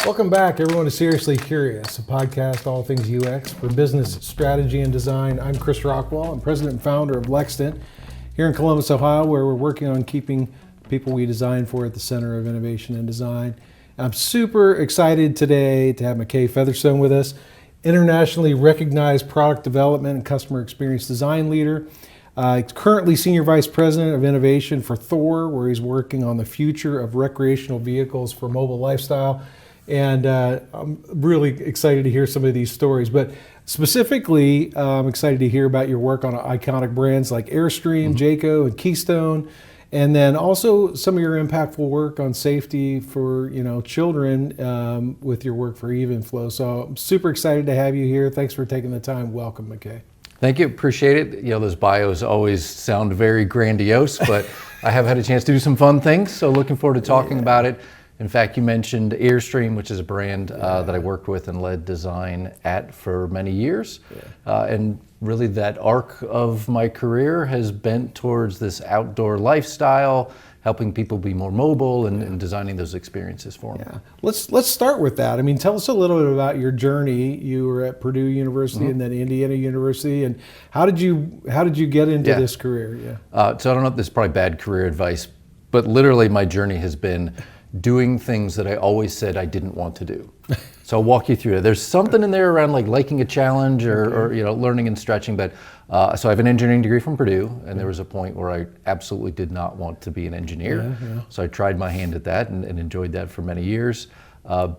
Welcome back, everyone, to Seriously Curious, a podcast all things UX for business strategy and design. I'm Chris Rockwell. I'm president and founder of Lextant here in Columbus, Ohio, where we're working on keeping people we design for at the center of innovation and design. I'm super excited today to have McKay Featherstone with us, internationally recognized product development and customer experience design leader. He's currently Senior Vice President of Innovation for THOR, where he's working on the future of recreational vehicles for mobile lifestyle. And I'm really excited to hear some of these stories. But specifically, I'm excited to hear about your work on iconic brands like Airstream, Jayco, and Keystone. And then also some of your impactful work on safety for children with your work for Evenflow. So I'm super excited to have you here. Thanks for taking the time. Welcome, McKay. Thank you, appreciate it. Those bios always sound very grandiose, but I have had a chance to do some fun things, so looking forward to talking about it. In fact, you mentioned Airstream, which is a brand that I worked with and led design at for many years. And really that arc of my career has bent towards this outdoor lifestyle, helping people be more mobile and designing those experiences for them. Yeah. Let's start with that. I mean, tell us a little bit about your journey. You were at Purdue University and then Indiana University, and how did you get into this career? So I don't know if this is probably bad career advice, but literally my journey has been doing things that I always said I didn't want to do. So I'll walk you through it. There's something in there around like liking a challenge or learning and stretching. But so I have an engineering degree from Purdue, and there was a point where I absolutely did not want to be an engineer. So I tried my hand at that and enjoyed that for many years.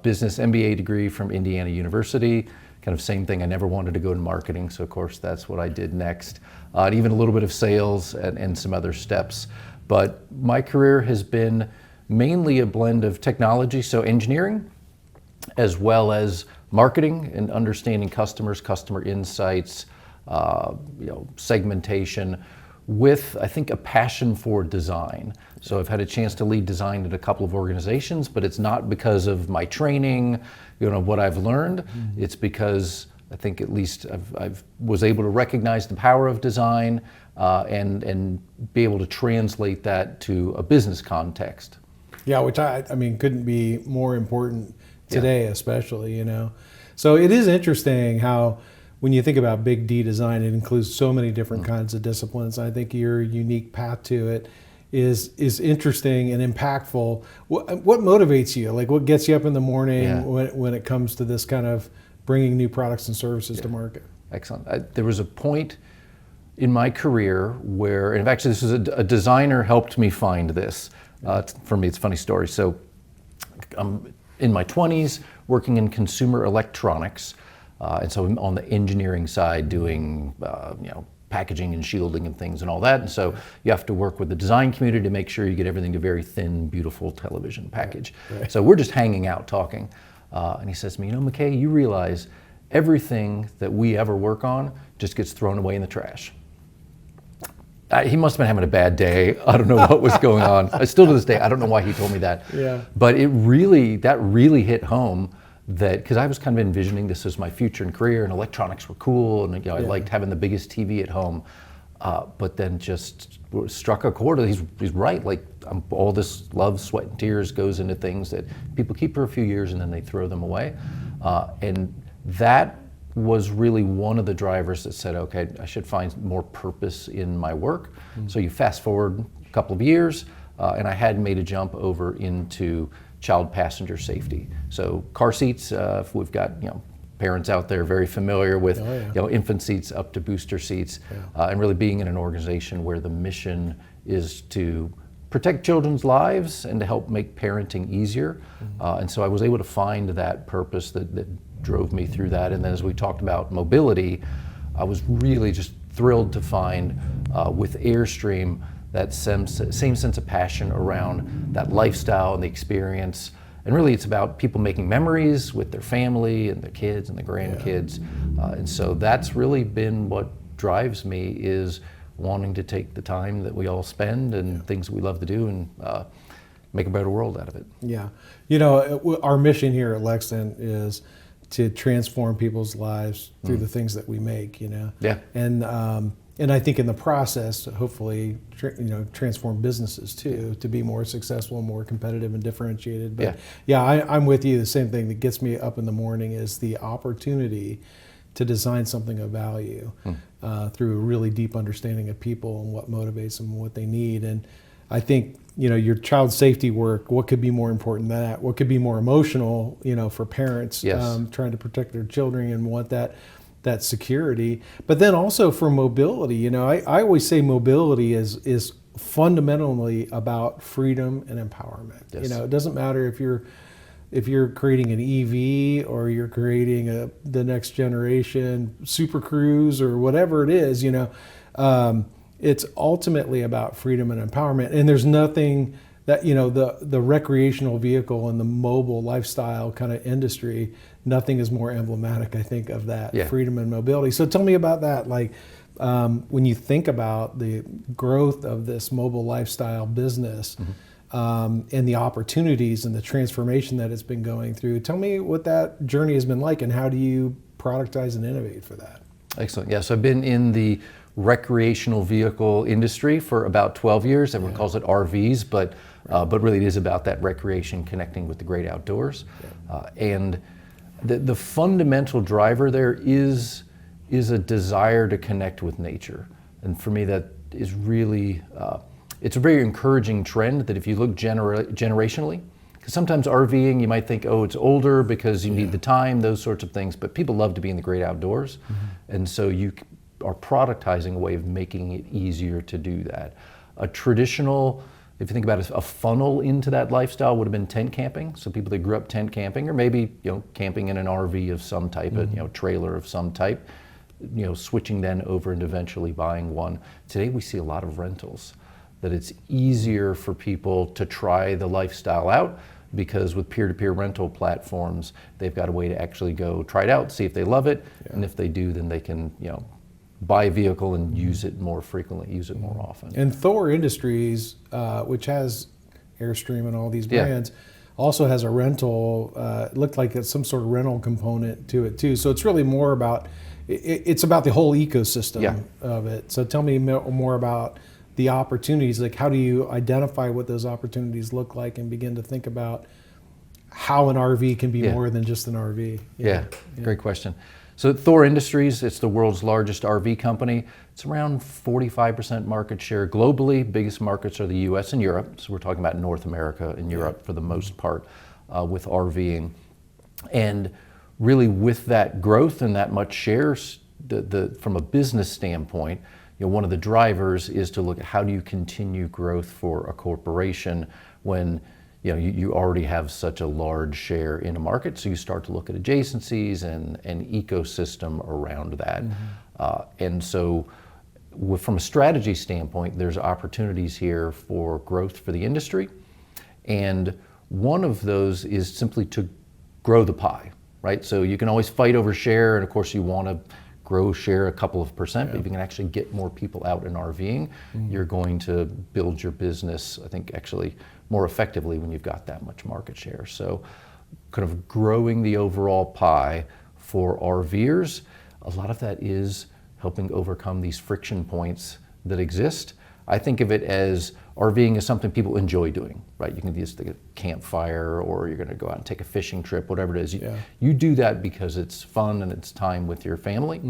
Business MBA degree from Indiana University, kind of same thing. I never wanted to go into marketing, so of course that's what I did next. And even a little bit of sales and some other steps. But my career has been mainly a blend of technology, so engineering, as well as marketing and understanding customers, customer insights, segmentation, with, I think, a passion for design. So I've had a chance to lead design at a couple of organizations, but it's not because of my training, what I've learned. It's because I think at least I've was able to recognize the power of design and be able to translate that to a business context. Yeah, which I mean couldn't be more important today, especially, So it is interesting how when you think about big D design, it includes so many different kinds of disciplines. I think your unique path to it is interesting and impactful. What motivates you? Like what gets you up in the morning when it comes to this kind of bringing new products and services to market? Excellent. There was a point in my career where, and actually this was a designer helped me find this. For me, it's a funny story. So I'm in my 20s working in consumer electronics. And so I'm on the engineering side doing, packaging and shielding and things and all that. And so you have to work with the design community to make sure you get everything to very thin, beautiful television package. Right. So we're just hanging out talking. And he says to me, McKay, you realize everything that we ever work on just gets thrown away in the trash. He must have been having a bad day. I don't know what was going on. Still to this day, I don't know why he told me that. But that really hit home because I was kind of envisioning this as my future and career, and electronics were cool, and I liked having the biggest TV at home. But then just struck a chord. He's right. Like all this love, sweat, and tears goes into things that people keep for a few years and then they throw them away. And that was really one of the drivers that said, okay, I should find more purpose in my work. So you fast forward a couple of years, and I had made a jump over into child passenger safety. So car seats, if we've got parents out there very familiar with infant seats up to booster seats, and really being in an organization where the mission is to protect children's lives and to help make parenting easier. And so I was able to find that purpose that drove me through that. And then as we talked about mobility, I was really just thrilled to find with Airstream that same sense of passion around that lifestyle and the experience. And really it's about people making memories with their family and their kids and the grandkids. And so that's really been what drives me, is wanting to take the time that we all spend and things that we love to do and make a better world out of it. Yeah. Our mission here at Lextant is to transform people's lives through the things that we make, Yeah. And And I think in the process, hopefully, transform businesses too, to be more successful and more competitive and differentiated. But I'm with you. The same thing that gets me up in the morning is the opportunity to design something of value through a really deep understanding of people and what motivates them and what they need. And I think, your child safety work, what could be more important than that? What could be more emotional, for parents trying to protect their children and want that security. But then also for mobility, I always say mobility is fundamentally about freedom and empowerment. Yes. It doesn't matter if you're creating an EV or you're creating the next generation Super Cruise or whatever it is, it's ultimately about freedom and empowerment. And there's nothing that, the recreational vehicle and the mobile lifestyle kind of industry, nothing is more emblematic, I think, of that freedom and mobility. So tell me about that. Like, when you think about the growth of this mobile lifestyle business, and the opportunities and the transformation that it's been going through, tell me what that journey has been like and how do you productize and innovate for that? Excellent. Yeah, so I've been in the recreational vehicle industry for about 12 years. Everyone calls it RVs, but really it is about that recreation connecting with the great outdoors. And the fundamental driver there is a desire to connect with nature. And for me, that is really, it's a very encouraging trend that if you look generationally, because sometimes RVing, you might think, oh, it's older because you need the time, those sorts of things, but people love to be in the great outdoors. And so you are productizing a way of making it easier to do that. A traditional, if you think about it, a funnel into that lifestyle would have been tent camping. So people that grew up tent camping, or maybe camping in an RV of some type, a trailer of some type, switching then over and eventually buying one. Today we see a lot of rentals. That it's easier for people to try the lifestyle out because with peer-to-peer rental platforms, they've got a way to actually go try it out, see if they love it, and if they do, then they can buy a vehicle and use it more frequently, use it more often. And THOR Industries, which has Airstream and all these brands, also has a rental, it looked like it's some sort of rental component to it too. So it's really more about, it's about the whole ecosystem of it. So tell me more about the opportunities, like how do you identify what those opportunities look like and begin to think about how an RV can be more than just an RV? Great question. So THOR Industries, it's the world's largest RV company. It's around 45% market share globally. Biggest markets are the US and Europe. So we're talking about North America and Europe for the most part with RVing. And really with that growth and that much shares, from a business standpoint, one of the drivers is to look at how do you continue growth for a corporation when you already have such a large share in a market. So you start to look at adjacencies and an ecosystem around that. And so from a strategy standpoint, there's opportunities here for growth for the industry. And one of those is simply to grow the pie, right? So you can always fight over share, and of course you want to grow share a couple of percent, but if you can actually get more people out in RVing, you're going to build your business, I think, actually more effectively when you've got that much market share. So kind of growing the overall pie for RVers, a lot of that is helping overcome these friction points that exist. I think of it as RVing is something people enjoy doing, right? You can just take a campfire, or you're going to go out and take a fishing trip, whatever it is. You do that because it's fun and it's time with your family.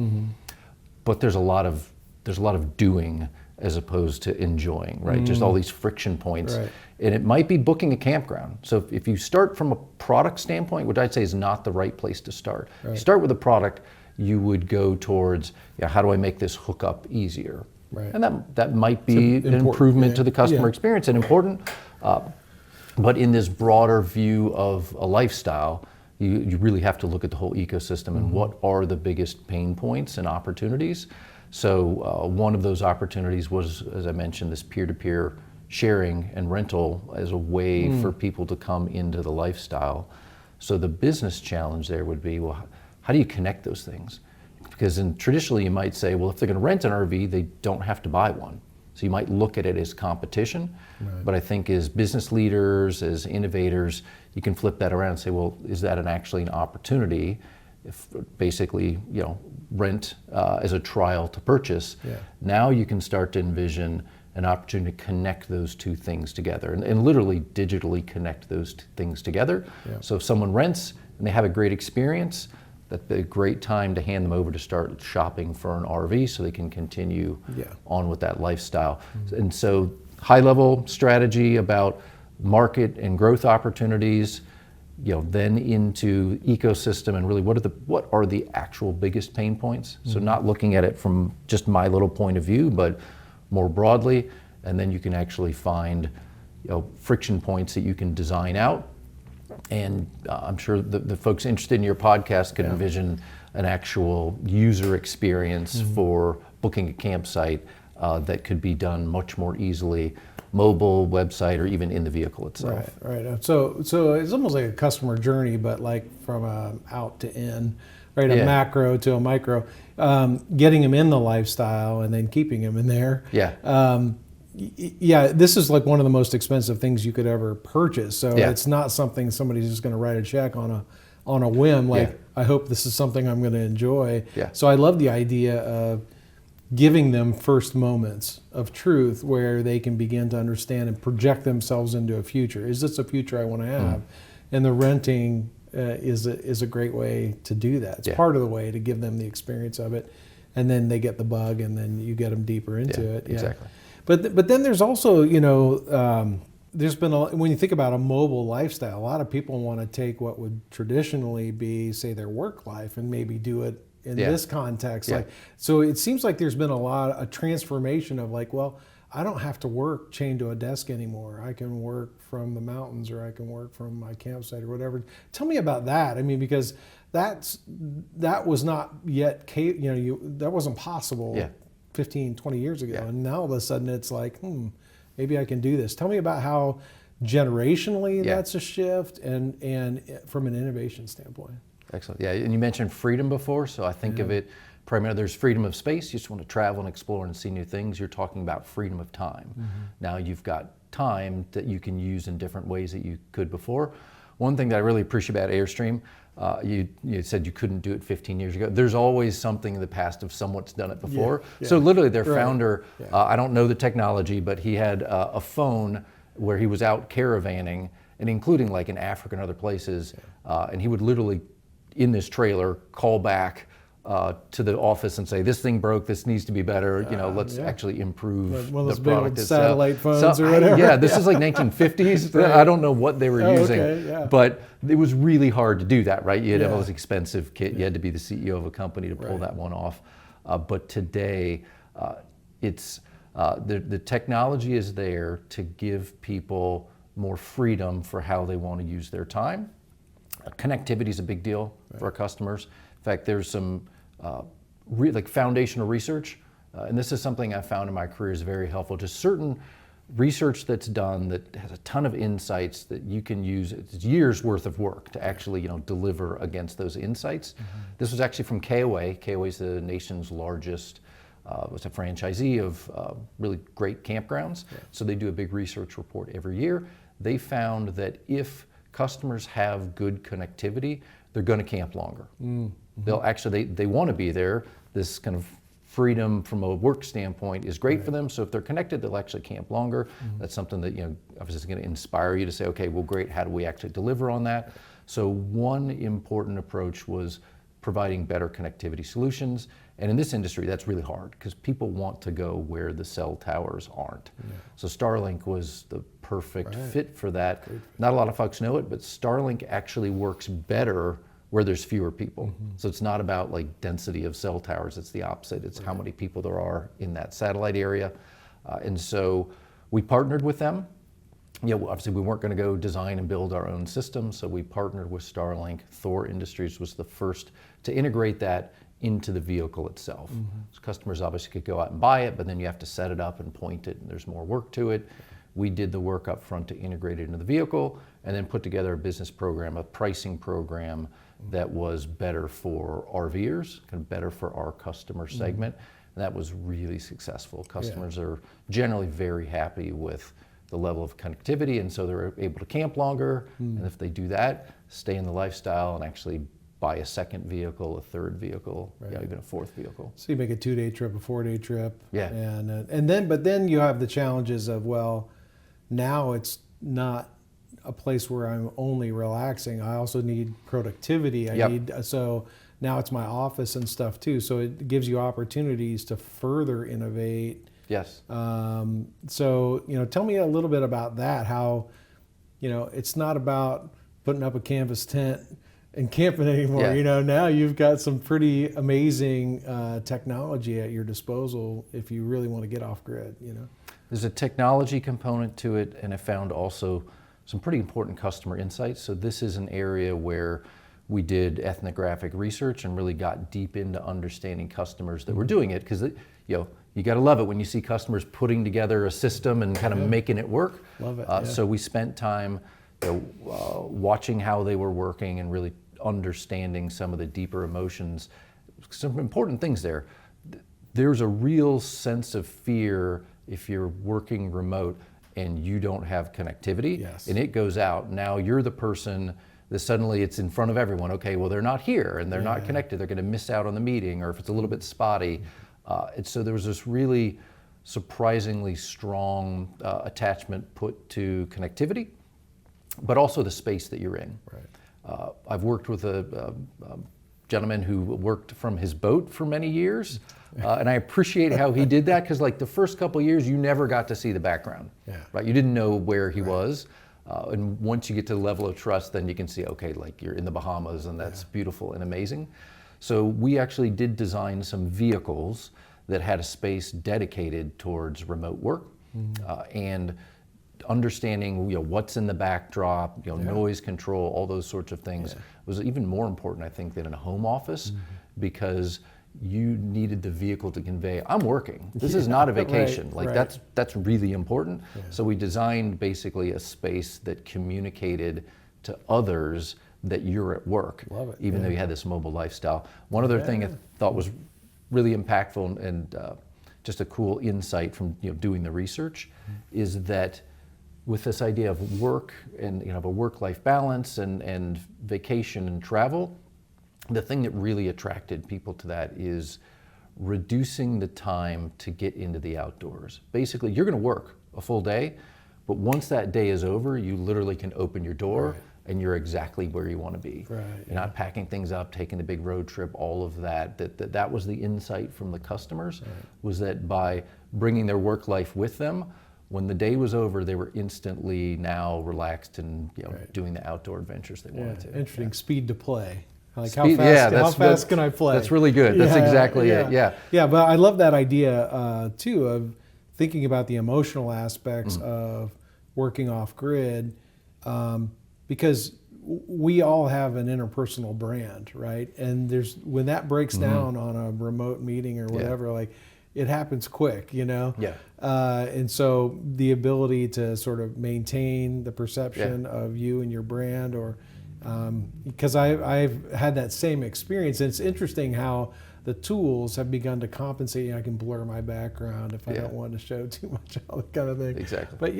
But there's a lot of doing as opposed to enjoying, right? Just all these friction points. And it might be booking a campground. So if you start from a product standpoint, which I'd say is not the right place to start. You start with a product, you would go towards, how do I make this hookup easier? And that might be an improvement to the customer experience and important. But in this broader view of a lifestyle, you really have to look at the whole ecosystem and what are the biggest pain points and opportunities. So one of those opportunities was, as I mentioned, this peer-to-peer sharing and rental as a way for people to come into the lifestyle. So the business challenge there would be, well, how do you connect those things? Because traditionally you might say, well, if they're going to rent an RV, they don't have to buy one. So you might look at it as competition. But I think as business leaders, as innovators, you can flip that around and say, well, is that actually an opportunity? basically, rent as a trial to purchase. Yeah. Now you can start to envision an opportunity to connect those two things together and literally digitally connect those two things together. Yeah. So if someone rents and they have a great experience, that's a great time to hand them over to start shopping for an RV so they can continue on with that lifestyle. And so high level strategy about market and growth opportunities, then into ecosystem and really what are the actual biggest pain points. So not looking at it from just my little point of view, but more broadly, and then you can actually find friction points that you can design out. And I'm sure the folks interested in your podcast can envision an actual user experience for booking a campsite that could be done much more easily, mobile, website, or even in the vehicle itself. Right. So it's almost like a customer journey, but like from out to in, right? A macro to a micro, getting them in the lifestyle and then keeping them in there. This is like one of the most expensive things you could ever purchase. So it's not something somebody's just going to write a check on a whim. Like, I hope this is something I'm going to enjoy. So I love the idea of giving them first moments of truth where they can begin to understand and project themselves into a future. Is this a future I want to have? And the renting is a great way to do that. It's part of the way to give them the experience of it, and then they get the bug, and then you get them deeper into it. Exactly. But then there's also, there's been when you think about a mobile lifestyle, a lot of people want to take what would traditionally be, say, their work life and maybe do it in this context. So it seems like there's been a transformation of like, well, I don't have to work chained to a desk anymore. I can work from the mountains, or I can work from my campsite, or whatever. Tell me about that. I mean, because that was not yet, that wasn't possible 15, 20 years ago. And now all of a sudden it's like, maybe I can do this. Tell me about how generationally that's a shift and from an innovation standpoint. Excellent. Yeah, and you mentioned freedom before, so I think of it primarily, there's freedom of space. You just want to travel and explore and see new things. You're talking about freedom of time. Now you've got time that you can use in different ways that you could before. One thing that I really appreciate about Airstream, you said you couldn't do it 15 years ago. There's always something in the past of someone's done it before. So literally their founder, I don't know the technology, but he had a phone where he was out caravanning, and including like in Africa and other places, and he would literally, in this trailer, call back to the office and say, this thing broke, this needs to be better, let's actually improve one of those the big old product itself. satellite phones or whatever. This is like 1950s. I don't know what they were using, but it was really hard to do that, right? You had to have all this expensive kit. You had to be the CEO of a company to pull that one off. But today, it's the technology is there to give people more freedom for how they want to use their time. Connectivity is a big deal for our customers. In fact, there's some like foundational research, and this is something I found in my career is very helpful. Just certain research that's done that has a ton of insights that you can use. It's years worth of work to actually deliver against those insights. This was actually from KOA. KOA is the nation's largest was a franchisee of really great campgrounds. So they do a big research report every year. They found that if customers have good connectivity, they're going to camp longer. They'll actually, they want to be there. This kind of freedom from a work standpoint is great for them. So if they're connected, they'll actually camp longer. That's something that, obviously is going to inspire you to say, okay, well, great, how do we actually deliver on that? So one important approach was providing better connectivity solutions. And in this industry, that's really hard because people want to go where the cell towers aren't. So Starlink was the perfect fit for that. Not a lot of folks know it, but Starlink actually works better where there's fewer people. So it's not about like density of cell towers, it's the opposite. It's how many people there are in that satellite area. And so we partnered with them. Obviously we weren't going to go design and build our own system, so we partnered with Starlink. THOR Industries was the first to integrate that into the vehicle itself. So customers obviously could go out and buy it, but then you have to set it up and point it, and there's more work to it. We did the work up front to integrate it into the vehicle, and then put together a business program, a pricing program that was better for RVers, kind of better for our customer segment. And that was really successful. Customers are generally very happy with the level of connectivity, and so they're able to camp longer. And if they do that, stay in the lifestyle and actually buy a second vehicle, a third vehicle, Right. even a fourth vehicle. So you make a 2-day trip, a 4-day trip. Yeah. But then you have the challenges of, well, now it's not a place where I'm only relaxing. I also need productivity. Yep. So now it's my office and stuff too. So it gives you opportunities to further innovate. Yes. So, tell me a little bit about that, how, it's not about putting up a canvas tent and camping anymore. Yeah. Now you've got some pretty amazing technology at your disposal if you really want to get off grid. There's a technology component to it, and I found also some pretty important customer insights. So this is an area where we did ethnographic research and really got deep into understanding customers that were doing it, because you got to love it when you see customers putting together a system and kind of making it work. Love it. Yeah. So we spent time watching how they were working and really understanding some of the deeper emotions. Some important things there. There's a real sense of fear if you're working remote and you don't have connectivity. Yes. And it goes out. Now you're the person that suddenly it's in front of everyone. Okay, well, they're not here and they're not connected. They're going to miss out on the meeting, or if it's a little bit spotty. And so there was this really surprisingly strong attachment put to connectivity, but also the space that you're in. Right. I've worked with a gentleman who worked from his boat for many years, and I appreciate how he did that, because like the first couple of years, you never got to see the background. Yeah. Right? You didn't know where he was. And once you get to the level of trust, then you can see, okay, like you're in the Bahamas, and that's beautiful and amazing. So we actually did design some vehicles that had a space dedicated towards remote work, and understanding what's in the backdrop, noise control, all those sorts of things was even more important, I think, than in a home office, because you needed the vehicle to convey, I'm working. This is not a vacation. That's really important. Yeah. So we designed basically a space that communicated to others that you're at work, Love it. even though you had this mobile lifestyle. One other thing I thought was really impactful and just a cool insight from doing the research is that with this idea of work and of a work-life balance and vacation and travel, the thing that really attracted people to that is reducing the time to get into the outdoors. Basically, you're going to work a full day, but once that day is over, you literally can open your door and you're exactly where you want to be. Right, You're not packing things up, taking the big road trip, all of that. That was the insight from the customers, was that by bringing their work life with them, when the day was over, they were instantly now relaxed and doing the outdoor adventures they wanted to. Interesting. Speed to play. Like Speed, how fast can I play? That's really good. That's exactly it. Yeah. Yeah, but I love that idea too of thinking about the emotional aspects of working off grid, because we all have an interpersonal brand, right? And when that breaks down on a remote meeting or whatever, like it happens quick, Yeah. And so the ability to sort of maintain the perception of you and your brand, or because I've had that same experience. And it's interesting how the tools have begun to compensate. I can blur my background if I don't want to show too much, all that kind of thing. Exactly. But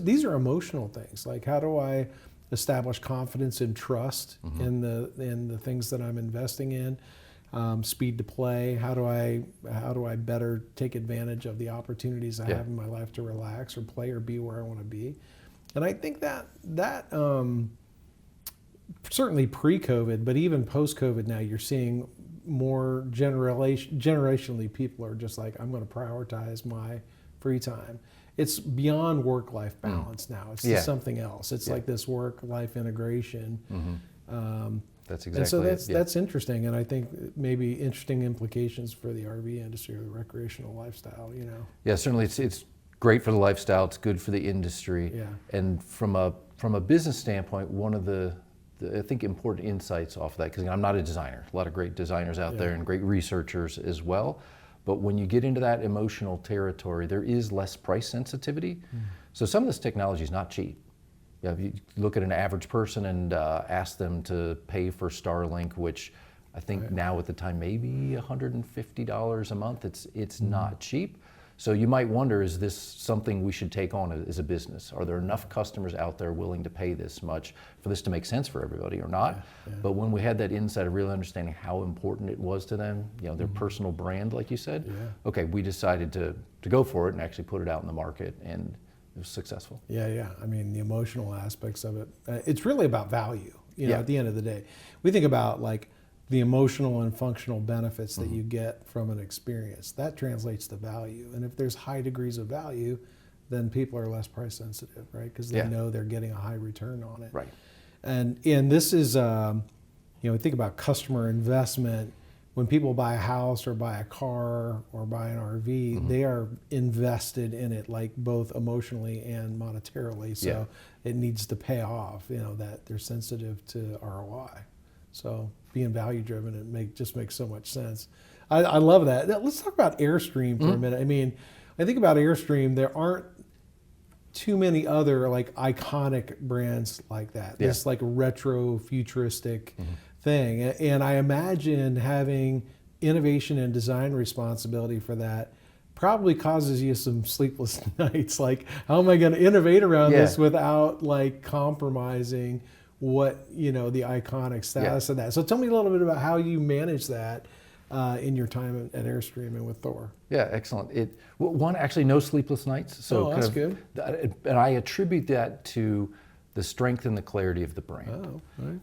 these are emotional things. Like, how do I establish confidence and trust in the things that I'm investing in? Speed to play. How do I better take advantage of the opportunities I have in my life to relax or play or be where I want to be? And I think that certainly pre-COVID, but even post-COVID now, you're seeing more generationally people are just like, I'm going to prioritize my free time. It's beyond work-life balance now. It's just something else. It's like this work-life integration. That's exactly and so that's interesting, and I think maybe interesting implications for the RV industry or the recreational lifestyle. Yeah, certainly it's great for the lifestyle. It's good for the industry. Yeah. And from a business standpoint, one of the I think important insights off of that, because I'm not a designer. A lot of great designers out there and great researchers as well. But when you get into that emotional territory, there is less price sensitivity. So some of this technology is not cheap. If you look at an average person and ask them to pay for Starlink, which I think now at the time maybe $150 a month, it's not cheap. So you might wonder, is this something we should take on as a business? Are there enough customers out there willing to pay this much for this to make sense for everybody or not? But when we had that insight of really understanding how important it was to them, their personal brand, like you said, okay, we decided to go for it and actually put it out in the market, and it was successful. Yeah. I mean, the emotional aspects of it. It's really about value, at the end of the day. We think about like the emotional and functional benefits that you get from an experience. That translates to value. And if there's high degrees of value, then people are less price sensitive, right? Because they know they're getting a high return on it. Right. And this is, we think about customer investment. When people buy a house or buy a car or buy an RV, they are invested in it, like both emotionally and monetarily. So it needs to pay off, that they're sensitive to ROI. So being value driven, it just makes so much sense. I love that. Now, let's talk about Airstream for a minute. I mean, I think about Airstream, there aren't too many other like iconic brands like that. This like retro futuristic thing. And I imagine having innovation and design responsibility for that probably causes you some sleepless nights. Like, how am I going to innovate around this without like compromising what, the iconic status of that? So tell me a little bit about how you manage that in your time at Airstream and with THOR. Yeah, excellent. One, actually no sleepless nights. So that's good. And I attribute that to the strength and the clarity of the brand. Oh, right.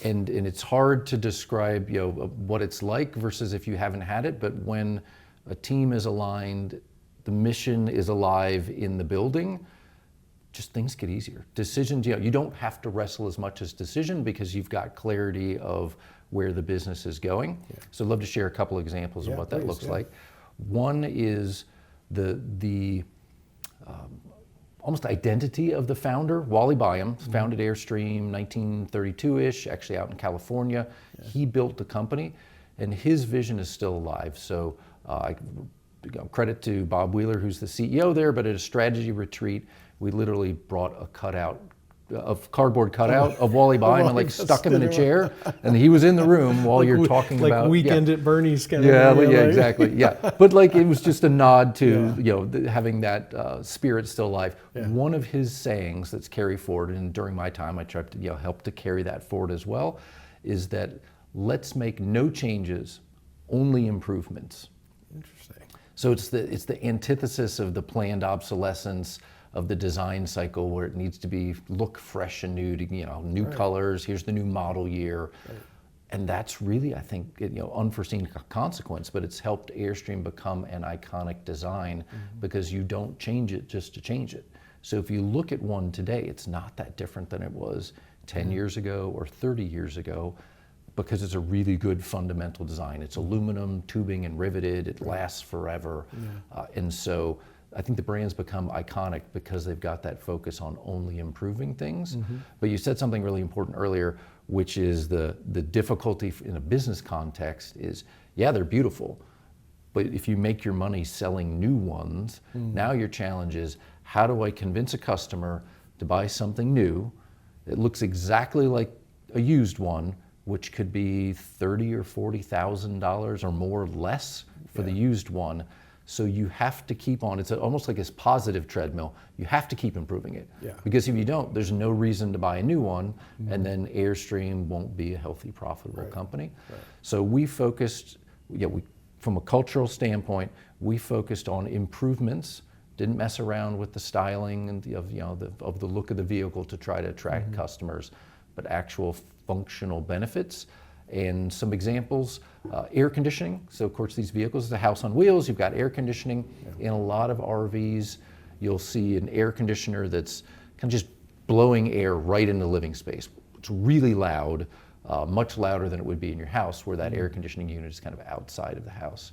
And it's hard to describe, what it's like versus if you haven't had it, but when a team is aligned, the mission is alive in the building, just things get easier. Decisions, you don't have to wrestle as much as decision because you've got clarity of where the business is going. So I'd love to share a couple examples of what that looks like. One is the almost identity of the founder. Wally Byam founded Airstream 1932-ish, actually out in California. He built the company, and his vision is still alive. So credit to Bob Wheeler, who's the CEO there, but at a strategy retreat, we literally brought a cardboard cutout of Wally Byam and stuck him in a chair, and he was in the room while you're talking about like Weekend at Bernie's kind of exactly. But it was just a nod to having that spirit still alive. One of his sayings that's carried forward, and during my time I tried to help to carry that forward as well, is that let's make no changes, only improvements. Interesting. So it's the antithesis of the planned obsolescence of the design cycle, where it needs to look fresh and new, new colors. Here's the new model year, and that's really, I think, unforeseen consequence. But it's helped Airstream become an iconic design because you don't change it just to change it. So if you look at one today, it's not that different than it was 10 years ago or 30 years ago, because it's a really good fundamental design. It's aluminum, tubing, and riveted. It lasts forever, and so I think the brand's become iconic because they've got that focus on only improving things. But you said something really important earlier, which is the difficulty in a business context is, they're beautiful, but if you make your money selling new ones, now your challenge is, how do I convince a customer to buy something new that looks exactly like a used one, which could be $30,000 or $40,000 or more less for the used one? So you have to keep on, it's almost like this positive treadmill. You have to keep improving it. Because if you don't, there's no reason to buy a new one, and then Airstream won't be a healthy, profitable company. So we focused, from a cultural standpoint, we focused on improvements, didn't mess around with the styling and of the look of the vehicle to try to attract customers, but actual functional benefits. And some examples, air conditioning. So of course these vehicles is a house on wheels, you've got air conditioning. In a lot of RVs, you'll see an air conditioner that's kind of just blowing air right into the living space. It's really loud, much louder than it would be in your house, where that air conditioning unit is kind of outside of the house.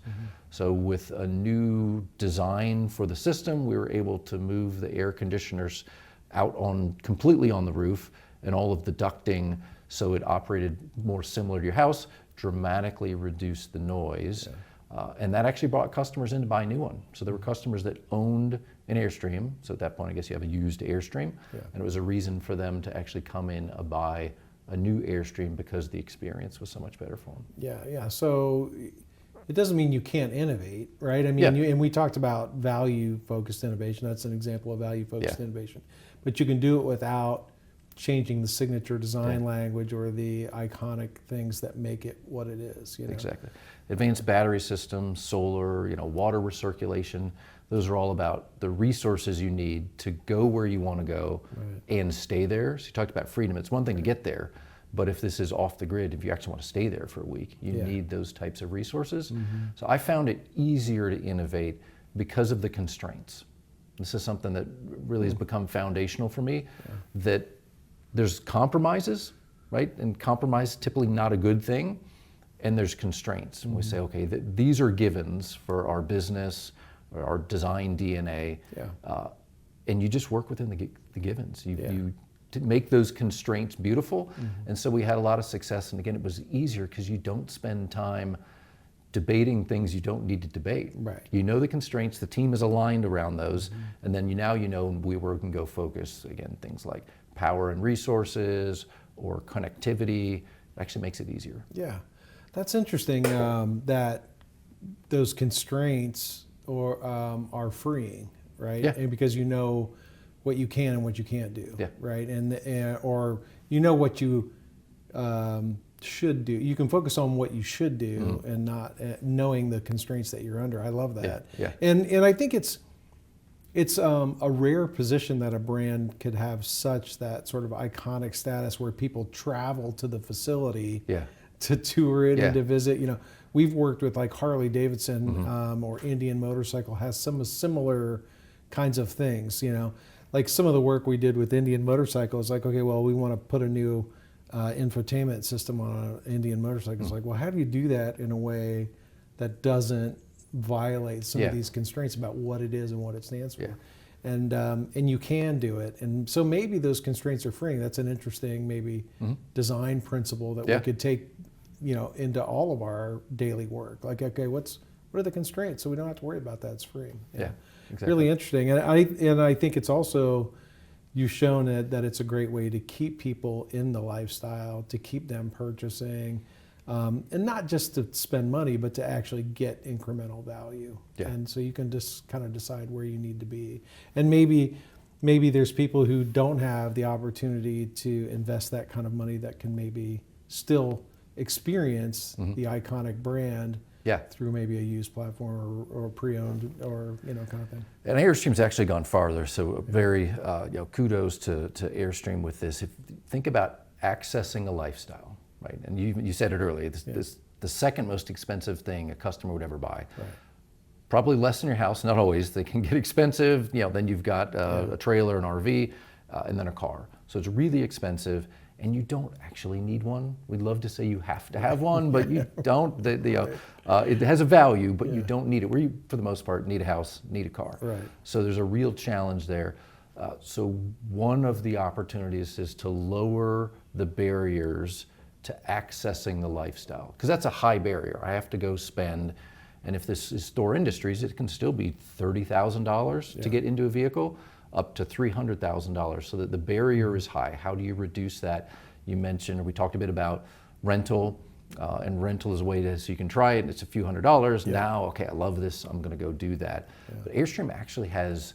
So with a new design for the system, we were able to move the air conditioners out completely on the roof, and all of the ducting, so it operated more similar to your house, dramatically reduced the noise. And that actually brought customers in to buy a new one. So there were customers that owned an Airstream. So at that point, I guess you have a used Airstream. And it was a reason for them to actually come in and buy a new Airstream because the experience was so much better for them. So it doesn't mean you can't innovate, right? I mean, Yeah. and we talked about value-focused innovation. That's an example of value-focused Yeah. innovation. But you can do it without changing the signature design Yeah. language or the iconic things that make it what it is. You know? Exactly. Advanced battery systems, solar, water recirculation, those are all about the resources you need to go where you want to go and stay there. So you talked about freedom. It's one thing to get there, but if this is off the grid, if you actually want to stay there for a week, you need those types of resources. So I found it easier to innovate because of the constraints. This is something that really has become foundational for me, that there's compromises, right? And compromise is typically not a good thing. And there's constraints. And we say, okay, these are givens for our business, or our design DNA. And you just work within the givens. You to make those constraints beautiful. And so we had a lot of success. And again, it was easier because you don't spend time debating things you don't need to debate. Right. You know the constraints, the team is aligned around those, and then now we can go focus, again, things like power and resources or connectivity. It actually makes it easier. Yeah, that's interesting that those constraints are freeing, right? Yeah. And because you know what you can and what you can't do, Yeah. right? Or you know what you should do. You can focus on what you should do and not knowing the constraints that you're under. I love that. Yeah. And I think it's a rare position that a brand could have such that sort of iconic status where people travel to the facility to tour it and to visit. We've worked with like Harley Davidson or Indian Motorcycle has some similar kinds of things. Like some of the work we did with Indian Motorcycle is like, okay, well, we want to put a new infotainment system on an Indian motorcycle. It's like, well, how do you do that in a way that doesn't violate some of these constraints about what it is and what it stands for? And you can do it. And so maybe those constraints are freeing. That's an interesting maybe design principle that we could take into all of our daily work. Like, okay, what are the constraints? So we don't have to worry about that. It's free. Yeah, exactly. Really interesting. And I think it's also, you've shown that it's a great way to keep people in the lifestyle, to keep them purchasing, and not just to spend money, but to actually get incremental value. Yeah. And so you can just kind of decide where you need to be. And maybe there's people who don't have the opportunity to invest that kind of money that can maybe still experience the iconic brand through maybe a used platform or pre-owned or kind of thing. And Airstream's actually gone farther, so very kudos to Airstream with this. If you think about accessing a lifestyle, right? And you said it earlier, this the second most expensive thing a customer would ever buy. Right. Probably less than your house, not always. They can get expensive. Then you've got a trailer, an RV, and then a car. So it's really expensive. And you don't actually need one. We'd love to say you have to have one, but you don't. It has a value, but you don't need it. Where you, for the most part, need a house, need a car. Right. So there's a real challenge there. So one of the opportunities is to lower the barriers to accessing the lifestyle, because that's a high barrier. I have to go spend, and if this is Thor Industries, it can still be $30,000 to get into a vehicle, up to $300,000, so that the barrier is high. How do you reduce that? You mentioned, or we talked a bit about rental, and rental is a way so you can try it, it's a few $100s. Now, okay, I love this, I'm gonna go do that. But Airstream actually has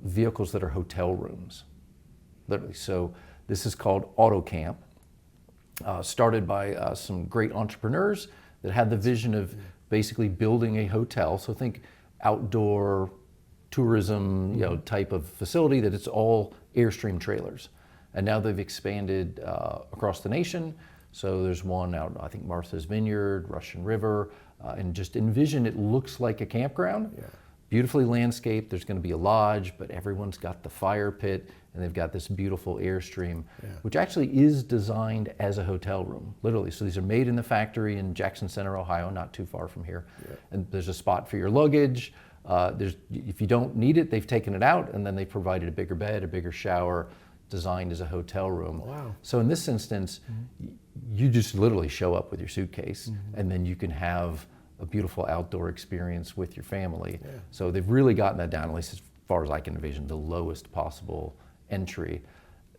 vehicles that are hotel rooms, literally. So this is called Auto Camp, started by some great entrepreneurs that had the vision of basically building a hotel. So think outdoor tourism, type of facility, that it's all Airstream trailers. And now they've expanded across the nation. So there's one out, I think, Martha's Vineyard, Russian River, and just envision it looks like a campground. Beautifully landscaped. There's going to be a lodge, but everyone's got the fire pit, and they've got this beautiful Airstream, which actually is designed as a hotel room, literally. So these are made in the factory in Jackson Center, Ohio, not too far from here. And there's a spot for your luggage. If you don't need it, they've taken it out, and then they've provided a bigger bed, a bigger shower, designed as a hotel room. Wow. So in this instance, you just literally show up with your suitcase, and then you can have a beautiful outdoor experience with your family. So they've really gotten that down, at least as far as I can envision, the lowest possible entry.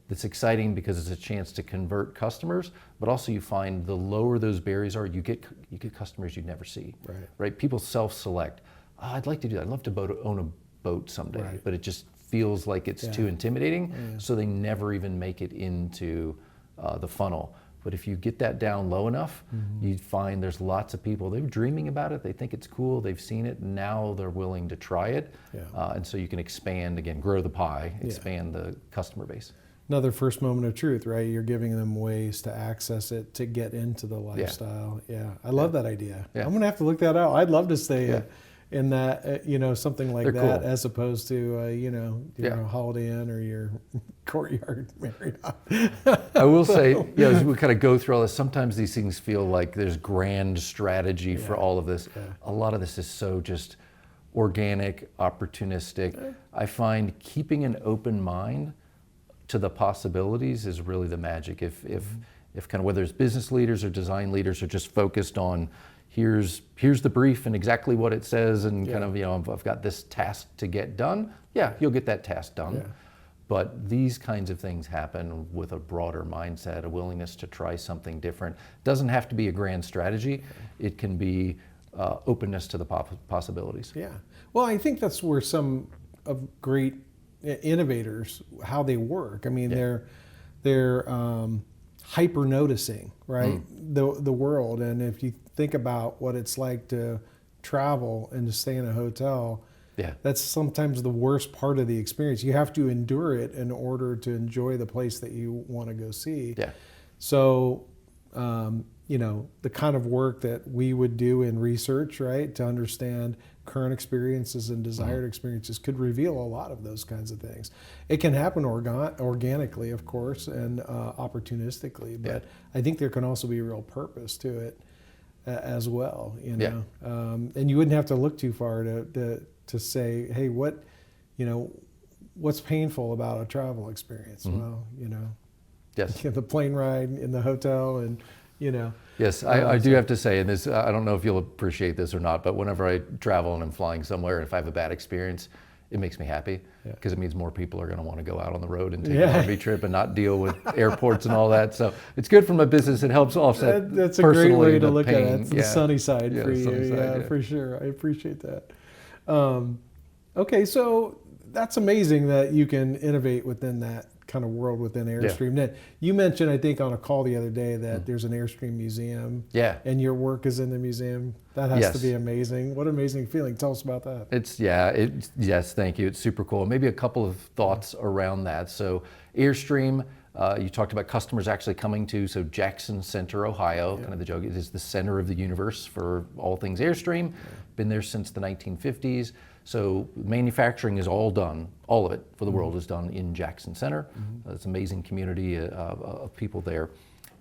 that's exciting because it's a chance to convert customers, but also you find the lower those barriers are, you get customers you'd never see. Right? People self-select. Oh, I'd like to do that. I'd love to own a boat someday, but it just feels like it's too intimidating, so they never even make it into the funnel. But if you get that down low enough, you find there's lots of people, they're dreaming about it, they think it's cool, they've seen it, and now they're willing to try it. And so you can expand, again, grow the pie, expand the customer base. Another first moment of truth, right? You're giving them ways to access it, to get into the lifestyle. I love that idea. I'm going to have to look that out. I'd love to stay in that, something like They're that, cool. as opposed to, your Holiday Inn or your Courtyard Marriott. I will say, as we kind of go through all this, sometimes these things feel like there's grand strategy for all of this. A lot of this is so just organic, opportunistic. I find keeping an open mind to the possibilities is really the magic. If kind of whether it's business leaders or design leaders are just focused on here's the brief and exactly what it says, and kind of, I've got this task to get done, you'll get that task done. But these kinds of things happen with a broader mindset, a willingness to try something different. Doesn't have to be a grand strategy. It can be openness to the possibilities. Well, I think that's where some of great innovators, how they work. I mean, they're hyper noticing, right? The world. And if you think about what it's like to travel and to stay in a hotel, that's sometimes the worst part of the experience. You have to endure it in order to enjoy the place that you want to go see. So, the kind of work that we would do in research, right, to understand current experiences and desired experiences could reveal a lot of those kinds of things. It can happen organically, of course, and opportunistically, but I think there can also be a real purpose to it as well, and you wouldn't have to look too far to say, hey, what's painful about a travel experience? Well, the plane ride in the hotel, and Yes, I do have to say, and this, I don't know if you'll appreciate this or not, but whenever I travel and I'm flying somewhere, and if I have a bad experience, it makes me happy, because it means more people are going to want to go out on the road and take an RV trip and not deal with airports and all that. So it's good from a business. It helps offset. That's a great way to look pain. at it. It's the sunny side for you. Sunny side, For sure. I appreciate that. Okay, so that's amazing that you can innovate within that kind of world within Airstream. Now, you mentioned, I think, on a call the other day that there's an Airstream museum. And your work is in the museum. That has to be amazing. What an amazing feeling. Tell us about that. Yes, thank you. It's super cool. Maybe a couple of thoughts around that. So Airstream, you talked about customers actually coming to, so Jackson Center, Ohio, kind of the joke, it is the center of the universe for all things Airstream. Been there since the 1950s. So manufacturing is all done, all of it for the world is done in Jackson Center. It's an amazing community of people there.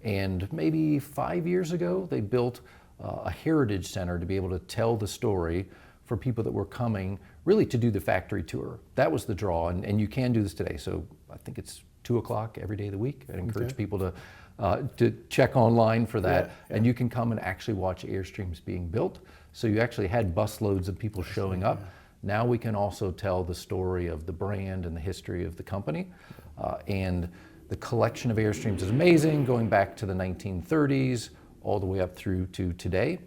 And maybe 5 years ago, they built a heritage center to be able to tell the story for people that were coming really to do the factory tour. That was the draw, and you can do this today. So I think it's 2 o'clock every day of the week. I'd encourage people to check online for that, and you can come and actually watch Airstreams being built. So you actually had busloads of people showing up. Now we can also tell the story of the brand and the history of the company. And the collection of Airstreams is amazing, going back to the 1930s, all the way up through to today.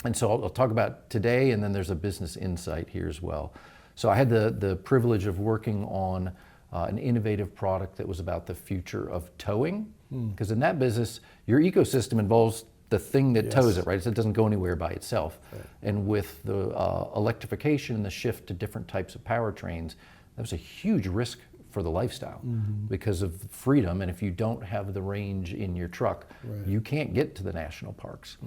And so I'll talk about today, and then there's a business insight here as well. So I had the privilege of working on an innovative product that was about the future of towing. Because in that business, your ecosystem involves the thing that tows it, right? So it doesn't go anywhere by itself. And with the electrification and the shift to different types of powertrains, that was a huge risk for the lifestyle because of freedom. And if you don't have the range in your truck, you can't get to the national parks.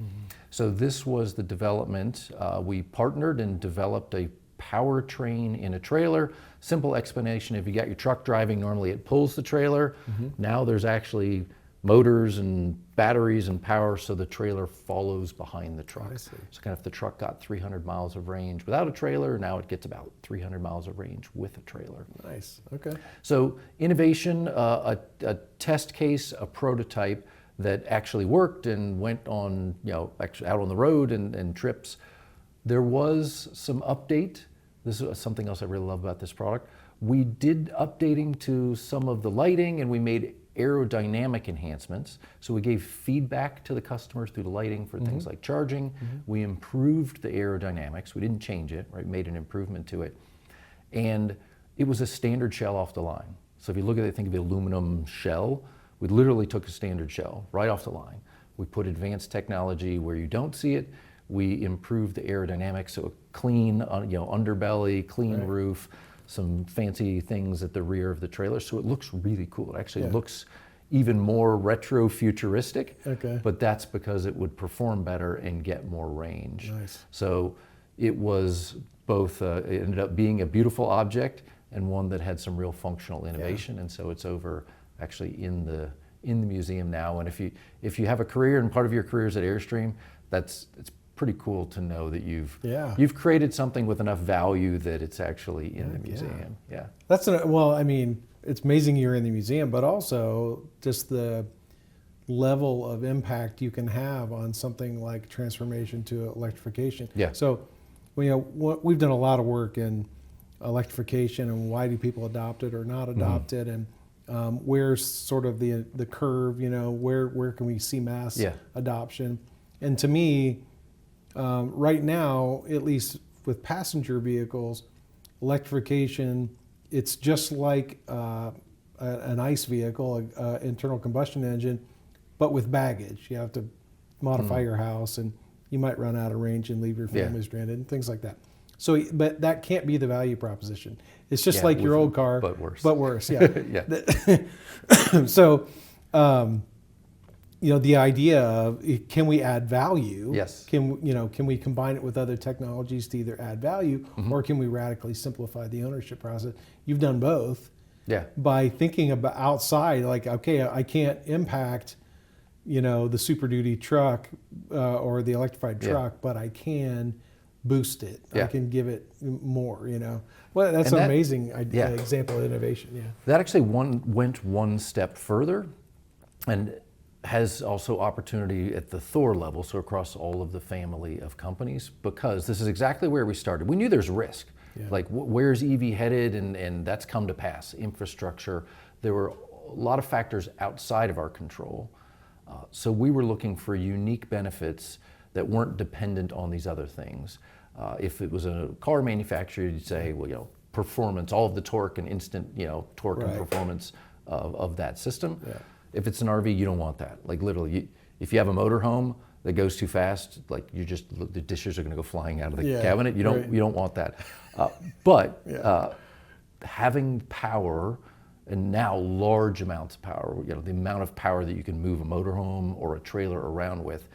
So this was the development. We partnered and developed a powertrain in a trailer. Simple explanation, if you got your truck driving, normally it pulls the trailer. Now there's actually motors and batteries and power, so the trailer follows behind the truck. So kind of if the truck got 300 miles of range without a trailer, now it gets about 300 miles of range with a trailer. Nice, okay. So innovation, a test case, a prototype that actually worked and went on, actually out on the road and trips. There was some update. This is something else I really love about this product. We did updating to some of the lighting, and we made aerodynamic enhancements. So we gave feedback to the customers through the lighting for things like charging. We improved the aerodynamics. We didn't change it, right? Made an improvement to it. And it was a standard shell off the line. So if you look at it, think of the aluminum shell. We literally took a standard shell right off the line. We put advanced technology where you don't see it. We improved the aerodynamics, so a clean, underbelly, clean roof, some fancy things at the rear of the trailer. So it looks really cool. It actually looks even more retro futuristic. Okay. But that's because it would perform better and get more range. Nice. So it was both, it ended up being a beautiful object and one that had some real functional innovation. And so it's over actually in the museum now. And if you have a career and part of your career is at Airstream, it's pretty cool to know that you've created something with enough value that it's actually in the museum. Yeah. Well, I mean, it's amazing you're in the museum, but also just the level of impact you can have on something like transformation to electrification. Yeah. So, we've done a lot of work in electrification and why do people adopt it or not adopt it, and where's sort of the curve, where can we see mass adoption? And to me, right now, at least with passenger vehicles, electrification, it's just like an ICE vehicle, an internal combustion engine, but with baggage. You have to modify your house, and you might run out of range and leave your family stranded and things like that. So, but that can't be the value proposition. It's just like your old car, but worse. But worse, yeah. So, the idea of can we add value? Yes. Can we combine it with other technologies to either add value, or can we radically simplify the ownership process? You've done both. Yeah. By thinking about outside, like, okay, I can't impact, the Super Duty truck or the electrified truck, but I can boost it. I can give it more. Well, that's an amazing example of innovation. Yeah. That actually went one step further, and has also opportunity at the THOR level, so across all of the family of companies, because this is exactly where we started. We knew there's risk. Like, where's EV headed? And that's come to pass. Infrastructure. There were a lot of factors outside of our control. So we were looking for unique benefits that weren't dependent on these other things. If it was a car manufacturer, you'd say, well, performance, all of the torque and instant, torque and performance of that system. Yeah. If it's an RV, you don't want that. Like, literally, if you have a motorhome that goes too fast, like, the dishes are going to go flying out of the cabinet. You don't want that. But having power, and now large amounts of power, the amount of power that you can move a motorhome or a trailer around with,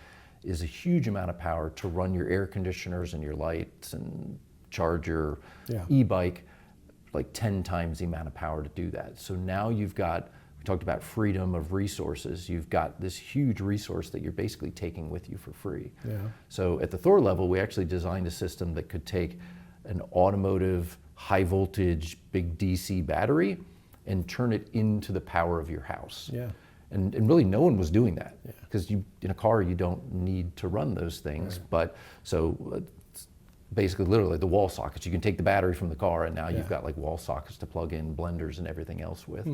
is a huge amount of power to run your air conditioners and your lights and charge your e-bike, like 10 times the amount of power to do that. So now you've got, we talked about freedom of resources. You've got this huge resource that you're basically taking with you for free. Yeah. So at the THOR level, we actually designed a system that could take an automotive, high voltage, big DC battery and turn it into the power of your house. Yeah. And really no one was doing that, because in a car you don't need to run those things. Right. But so basically literally the wall sockets, you can take the battery from the car and now you've got like wall sockets to plug in blenders and everything else with.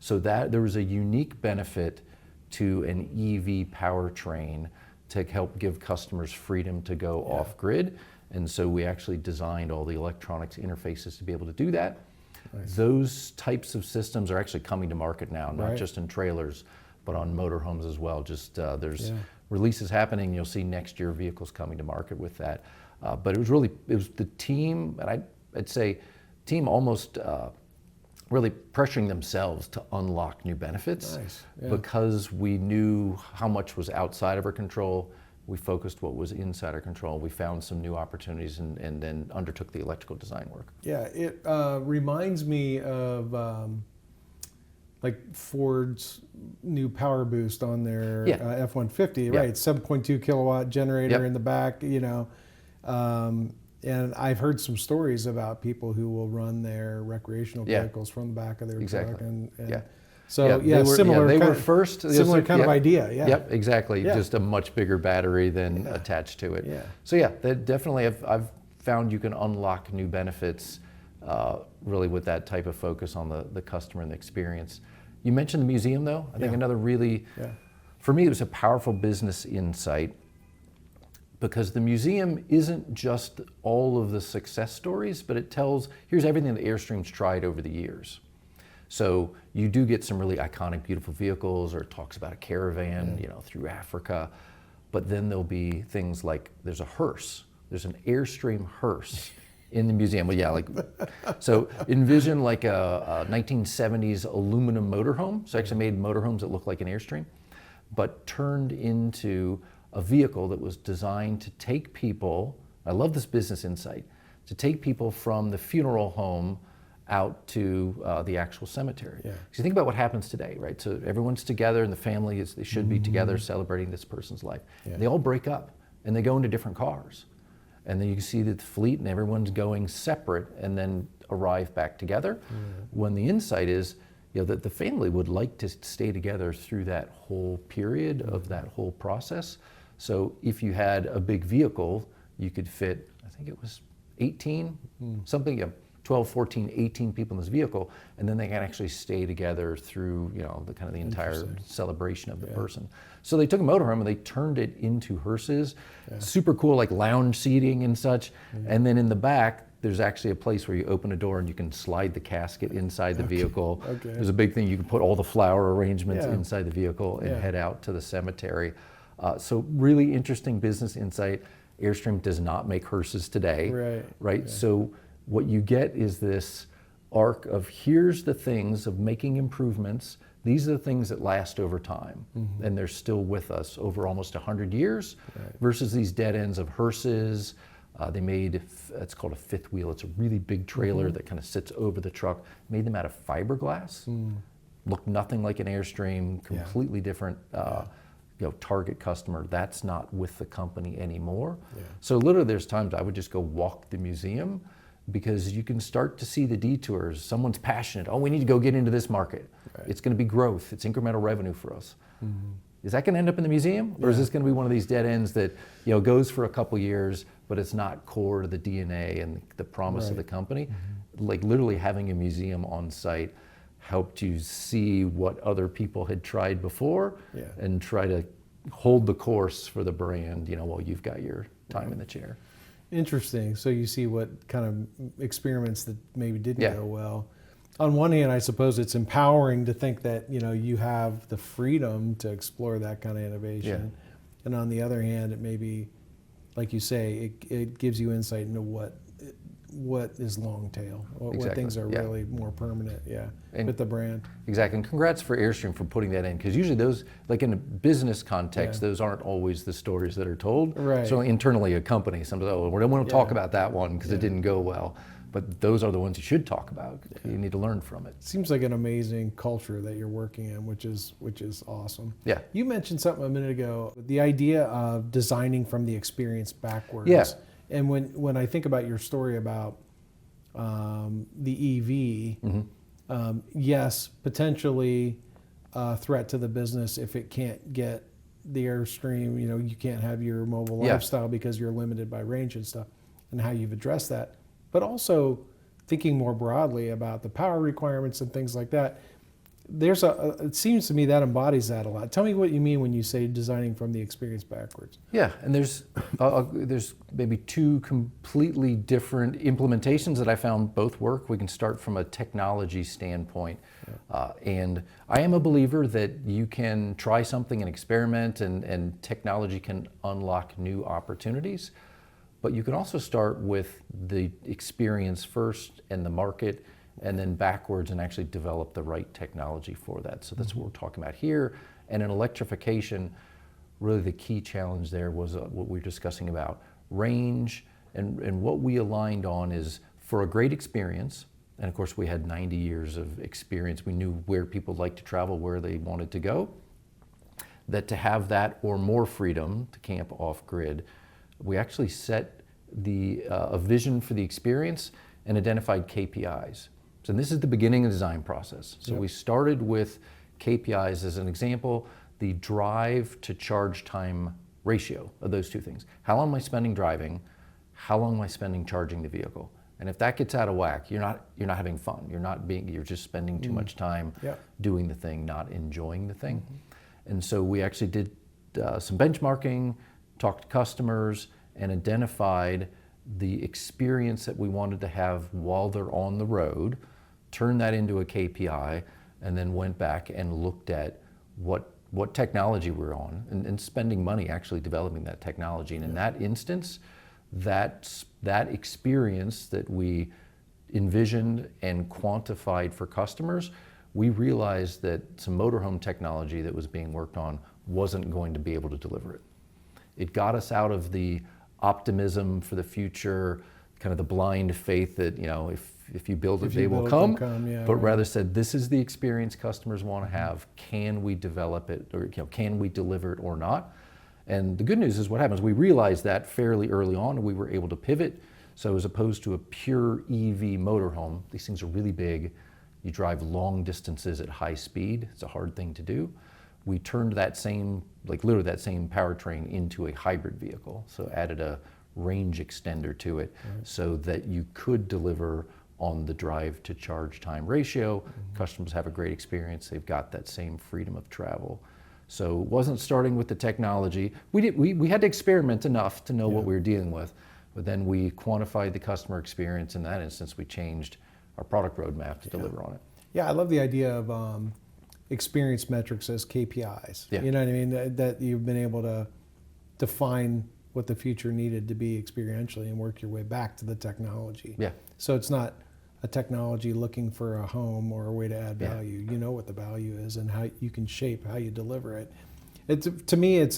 So that there was a unique benefit to an EV powertrain to help give customers freedom to go off grid. And so we actually designed all the electronics interfaces to be able to do that. Nice. Those types of systems are actually coming to market now, not just in trailers, but on motorhomes as well. Just there's releases happening. You'll see next year vehicles coming to market with that. But it was the team, and I'd say team almost really pressuring themselves to unlock new benefits. Nice. Because we knew how much was outside of our control. We focused what was inside our control. We found some new opportunities and then undertook the electrical design work. Yeah, it reminds me of like Ford's new power boost on their F-150, right? 7.2 kilowatt generator in the back, and I've heard some stories about people who will run their recreational vehicles from the back of their truck. And so similar. They were first. Similar kind of idea. Yeah. Yep. Exactly. Yeah. Just a much bigger battery than attached to it. Yeah. So that definitely I've found you can unlock new benefits really with that type of focus on the customer and the experience. You mentioned the museum, though. I think another really, for me, it was a powerful business insight, because the museum isn't just all of the success stories, but it tells, here's everything that Airstream's tried over the years. So you do get some really iconic, beautiful vehicles, or it talks about a caravan, through Africa. But then there'll be things like, there's a hearse. There's an Airstream hearse in the museum. Well, so envision like a 1970s aluminum motorhome. So actually made motorhomes that look like an Airstream, but turned into a vehicle that was designed to take people, I love this business insight, to take people from the funeral home out to the actual cemetery. So you think about what happens today, right? So everyone's together, and the family they should be together celebrating this person's life. They all break up and they go into different cars. And then you can see the fleet and everyone's going separate and then arrive back together. When the insight is, that the family would like to stay together through that whole period of that whole process. So if you had a big vehicle, you could fit, I think it was 18, something, 12, 14, 18 people in this vehicle, and then they can actually stay together through, the entire celebration of the person. So they took a motorhome and they turned it into hearses, super cool, like lounge seating and such. And then in the back, there's actually a place where you open a door and you can slide the casket inside the vehicle. There's a big thing, you can put all the flower arrangements inside the vehicle and head out to the cemetery. So really interesting business insight. Airstream does not make hearses today, right? So what you get is this arc of, here's the things of making improvements. These are the things that last over time, and they're still with us over almost 100 years, versus these dead ends of hearses. They made, it's called a fifth wheel. It's a really big trailer that kind of sits over the truck. Made them out of fiberglass. Looked nothing like an Airstream, completely different target customer. That's not with the company anymore. So literally there's times I would just go walk the museum, because you can start to see the detours. Someone's passionate. Oh, we need to go get into this market. It's going to be growth. It's incremental revenue for us. Is that going to end up in the museum? Or is this going to be one of these dead ends that goes for a couple years, but it's not core to the DNA and the promise of the company? Like literally having a museum on site helped you see what other people had tried before and try to hold the course for the brand, while you've got your time in the chair. Interesting. So you see what kind of experiments that maybe didn't go well. On one hand, I suppose it's empowering to think that you have the freedom to explore that kind of innovation, and on the other hand, it maybe, like you say, it gives you insight into what is long tail, what things are really more permanent, and with the brand. Exactly, and congrats for Airstream for putting that in, because usually those, like in a business context, those aren't always the stories that are told. So internally a company, sometimes, we don't want to talk about that one because it didn't go well. But those are the ones you should talk about. You need to learn from it. Seems like an amazing culture that you're working in, which is awesome. You mentioned something a minute ago, the idea of designing from the experience backwards. And when I think about your story about the EV, yes, potentially a threat to the business if it can't get the Airstream, you can't have your mobile lifestyle because you're limited by range and stuff, and how you've addressed that. But also thinking more broadly about the power requirements and things like that. It seems to me that embodies that a lot. Tell me what you mean when you say designing from the experience backwards. And there's maybe two completely different implementations that I found both work. We can start from a technology standpoint. And I am a believer that you can try something and experiment, and technology can unlock new opportunities. But you can also start with the experience first and the market, and then backwards and actually develop the right technology for that. So that's what we're talking about here. And in electrification, really the key challenge there was what we were discussing about range, and what we aligned on is, for a great experience, and of course we had 90 years of experience, we knew where people liked to travel, where they wanted to go, that to have that or more freedom to camp off-grid, we actually set a vision for the experience and identified KPIs. So this is the beginning of the design process. So we started with KPIs as an example, the drive to charge time ratio of those two things. How long am I spending driving? How long am I spending charging the vehicle? And if that gets out of whack, you're not having fun. You're just spending too much time doing the thing, not enjoying the thing. And so we actually did some benchmarking, talked to customers, and identified the experience that we wanted to have while they're on the road, turned that into a KPI, and then went back and looked at what technology we're on and spending money actually developing that technology. And in that instance, that experience that we envisioned and quantified for customers, we realized that some motorhome technology that was being worked on wasn't going to be able to deliver it. It got us out of the optimism for the future, kind of the blind faith that, if you build it, they will come. But rather said, this is the experience customers want to have. Can we develop it, or can we deliver it or not? And the good news is what happens, we realized that fairly early on, and we were able to pivot. So as opposed to a pure EV motorhome, these things are really big. You drive long distances at high speed. It's a hard thing to do. We turned that same, literally that same powertrain into a hybrid vehicle. So added a range extender to it so that you could deliver on the drive to charge time ratio. Customers have a great experience. They've got that same freedom of travel. So it wasn't starting with the technology. We had to experiment enough to know what we were dealing with, but then we quantified the customer experience. In that instance, we changed our product roadmap to deliver on it. Yeah, I love the idea of experience metrics as KPIs. Yeah. You know what I mean? That you've been able to define what the future needed to be experientially and work your way back to the technology. Yeah. So it's not a technology looking for a home or a way to add value. You know what the value is and how you can shape how you deliver it. To me, it's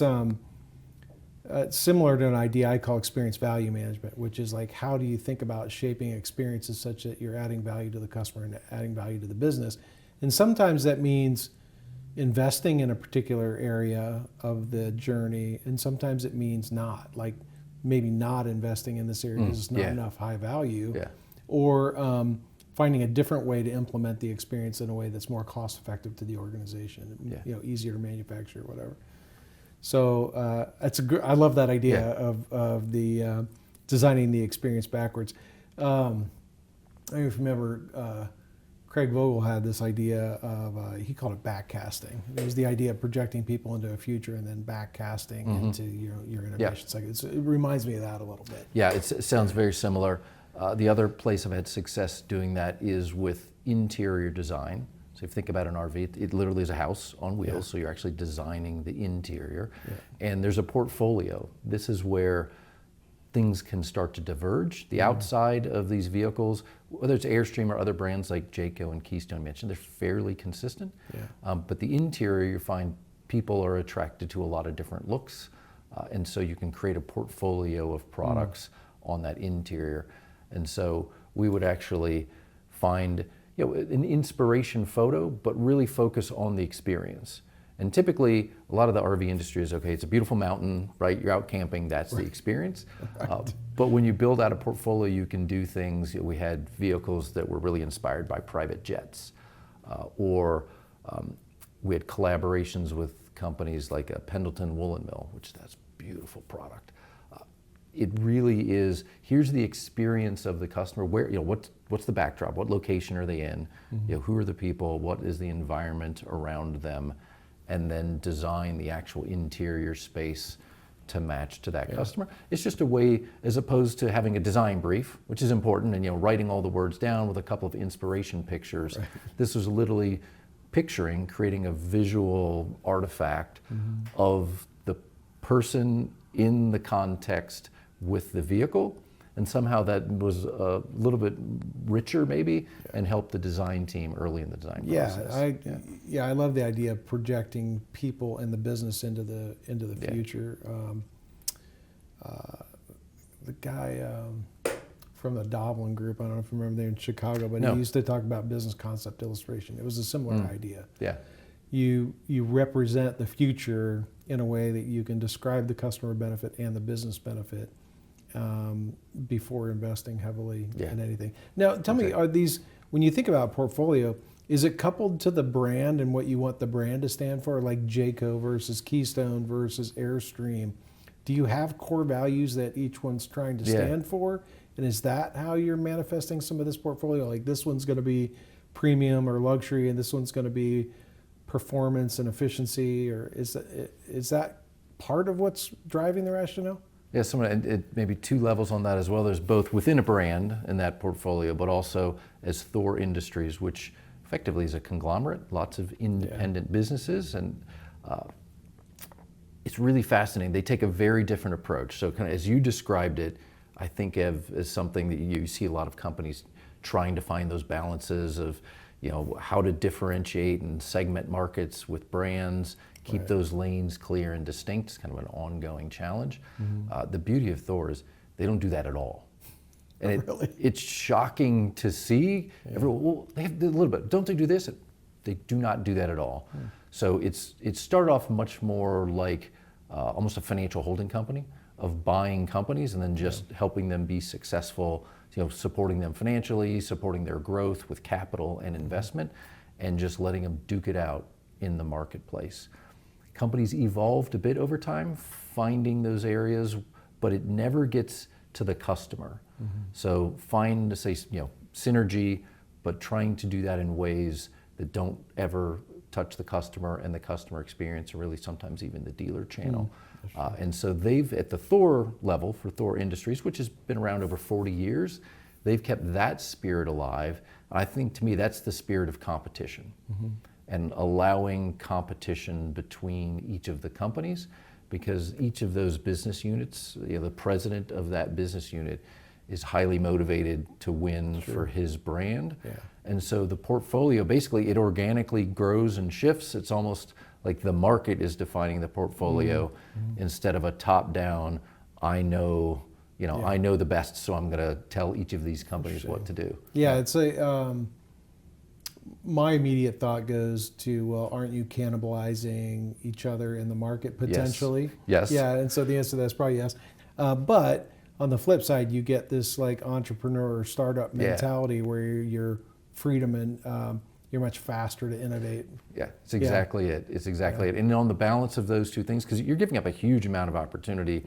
similar to an idea I call experience value management, which is like, how do you think about shaping experiences such that you're adding value to the customer and adding value to the business? And sometimes that means investing in a particular area of the journey, and sometimes it means not, like maybe not investing in this area because it's not enough high value, or finding a different way to implement the experience in a way that's more cost effective to the organization, easier to manufacture, or whatever. So I love that idea of the designing the experience backwards. I don't know if you remember, Craig Vogel had this idea of, he called it backcasting. It was the idea of projecting people into a future and then backcasting into your innovation cycle. It reminds me of that a little bit. Yeah, it sounds very similar. The other place I've had success doing that is with interior design. So if you think about an RV, it literally is a house on wheels, so you're actually designing the interior. And there's a portfolio. This is where things can start to diverge. The outside of these vehicles, whether it's Airstream or other brands like Jayco and Keystone mentioned, they're fairly consistent. But the interior, you find people are attracted to a lot of different looks. And so you can create a portfolio of products on that interior. And so we would actually find an inspiration photo, but really focus on the experience. And typically, a lot of the RV industry is, okay, it's a beautiful mountain, right? You're out camping, that's the experience. But when you build out a portfolio, you can do things. We had vehicles that were really inspired by private jets, or we had collaborations with companies like a Pendleton Woolen Mill, which that's a beautiful product. It really is, here's the experience of the customer. Where, what's the backdrop? What location are they in? Who are the people? What is the environment around them? And then design the actual interior space to match to that customer. It's just a way, as opposed to having a design brief, which is important, and writing all the words down with a couple of inspiration pictures. This was literally creating a visual artifact of the person in the context with the vehicle, and somehow that was a little bit richer maybe, and helped the design team early in the design process. I love the idea of projecting people and the business into the future. The guy from the Doblin group, I don't know if you remember, they're in Chicago, but he used to talk about business concept illustration. It was a similar idea. You represent the future in a way that you can describe the customer benefit and the business benefit before investing heavily in anything. Now, tell me, are these, when you think about portfolio, is it coupled to the brand and what you want the brand to stand for, like Jayco versus Keystone versus Airstream? Do you have core values that each one's trying to stand for? And is that how you're manifesting some of this portfolio? Like this one's going to be premium or luxury, and this one's going to be performance and efficiency, or is that part of what's driving the rationale? Yeah, it maybe two levels on that as well. There's both within a brand in that portfolio, but also as THOR Industries, which effectively is a conglomerate, lots of independent businesses, and it's really fascinating. They take a very different approach. So kind of as you described it, I think of as something that you see a lot of companies trying to find those balances of, how to differentiate and segment markets with brands, keep those lanes clear and distinct. It's kind of an ongoing challenge. The beauty of THOR is they don't do that at all. And it's shocking to see. Well, they have a little bit. Don't they do this? They do not do that at all. So it started off much more like almost a financial holding company of buying companies and then just helping them be successful, supporting them financially, supporting their growth with capital and investment, and just letting them duke it out in the marketplace. Companies evolved a bit over time, finding those areas, but it never gets to the customer. So find, say, synergy, but trying to do that in ways that don't ever touch the customer and the customer experience, or really sometimes even the dealer channel. And so they've, at the THOR level for THOR Industries, which has been around over 40 years, they've kept that spirit alive. I think, to me, that's the spirit of competition and allowing competition between each of the companies, because each of those business units, the president of that business unit is highly motivated to win for his brand. And so the portfolio, basically, it organically grows and shifts. It's almost like the market is defining the portfolio instead of a top-down, I know the best, so I'm going to tell each of these companies what to do. Yeah, it's my immediate thought goes to, well, aren't you cannibalizing each other in the market potentially? Yes. Yeah, and so the answer to that is probably yes. But on the flip side, you get this like entrepreneur or startup mentality where you're freedom and you're much faster to innovate. Yeah, it's exactly it. It's exactly it. And on the balance of those two things, because you're giving up a huge amount of opportunity,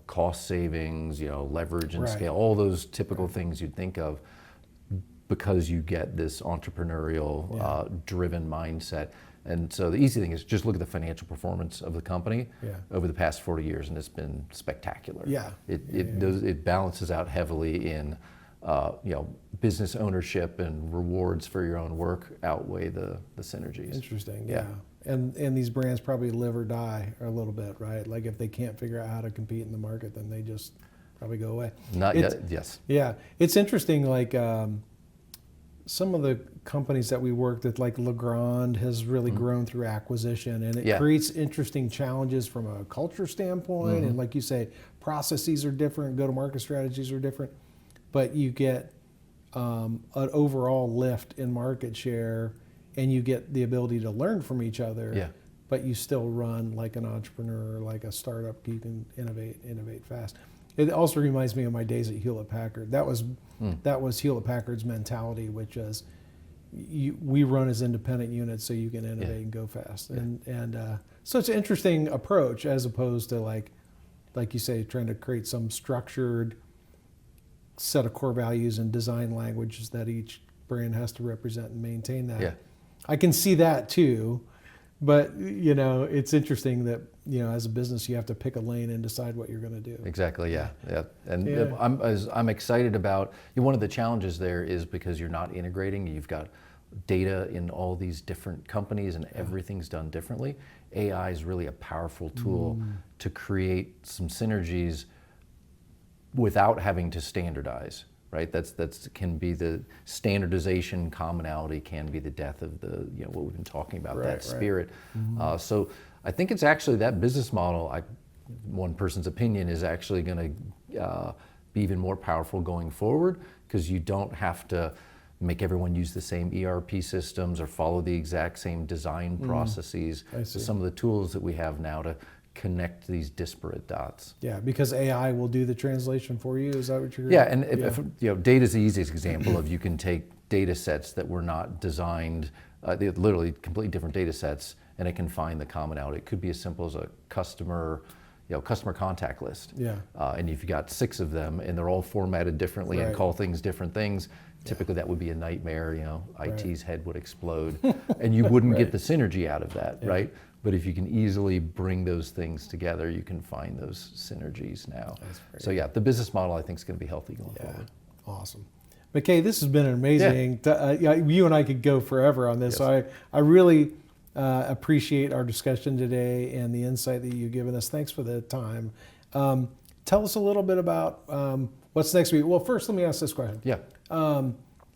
cost savings, leverage and scale, all those typical things you'd think of, because you get this entrepreneurial driven mindset. And so the easy thing is just look at the financial performance of the company over the past 40 years, and it's been spectacular. It balances out heavily in business ownership, and rewards for your own work outweigh the synergies. Interesting. And these brands probably live or die a little bit, right? Like if they can't figure out how to compete in the market, then they just probably go away. Not yet. Yes. Yeah, it's interesting. Like some of the companies that we worked with, like Legrand, has really grown through acquisition, and it creates interesting challenges from a culture standpoint. And like you say, processes are different, go-to-market strategies are different, but you get an overall lift in market share, and you get the ability to learn from each other. But you still run like an entrepreneur, like a startup. You can innovate fast. It also reminds me of my days at Hewlett Packard. That was Hewlett Packard's mentality, which is we run as independent units so you can innovate and go fast. And so it's an interesting approach, as opposed to like you say, trying to create some structured set of core values and design languages that each brand has to represent and maintain that. I can see that too. But it's interesting that as a business you have to pick a lane and decide what you're going to do. Exactly. And I'm excited about one of the challenges there is because you're not integrating. You've got data in all these different companies, and everything's done differently. AI is really a powerful tool to create some synergies without having to standardize. Right, that's can be the standardization, commonality can be the death of the what we've been talking about, that spirit. So I think it's actually that business model. One person's opinion is actually going to be even more powerful going forward, because you don't have to make everyone use the same ERP systems or follow the exact same design processes. Some of the tools that we have now to connect these disparate dots. Yeah, because AI will do the translation for you. Is that what you're? Yeah, and if data is the easiest example of, you can take data sets that were not designed, they're literally completely different data sets, and it can find the commonality. It could be as simple as a customer, customer contact list. Yeah. And if you got 6 of them and they're all formatted differently and Right. call things different things, typically that would be a nightmare. IT's head would explode, and you wouldn't get the synergy out of that, right? But if you can easily bring those things together, you can find those synergies now. So yeah, the business model I think is going to be healthy going forward. Awesome. McKay, this has been an amazing, you and I could go forever on this. Yes. So I really appreciate our discussion today and the insight that you've given us. Thanks for the time. Tell us a little bit about what's next week. Well, first, let me ask this question. Yeah.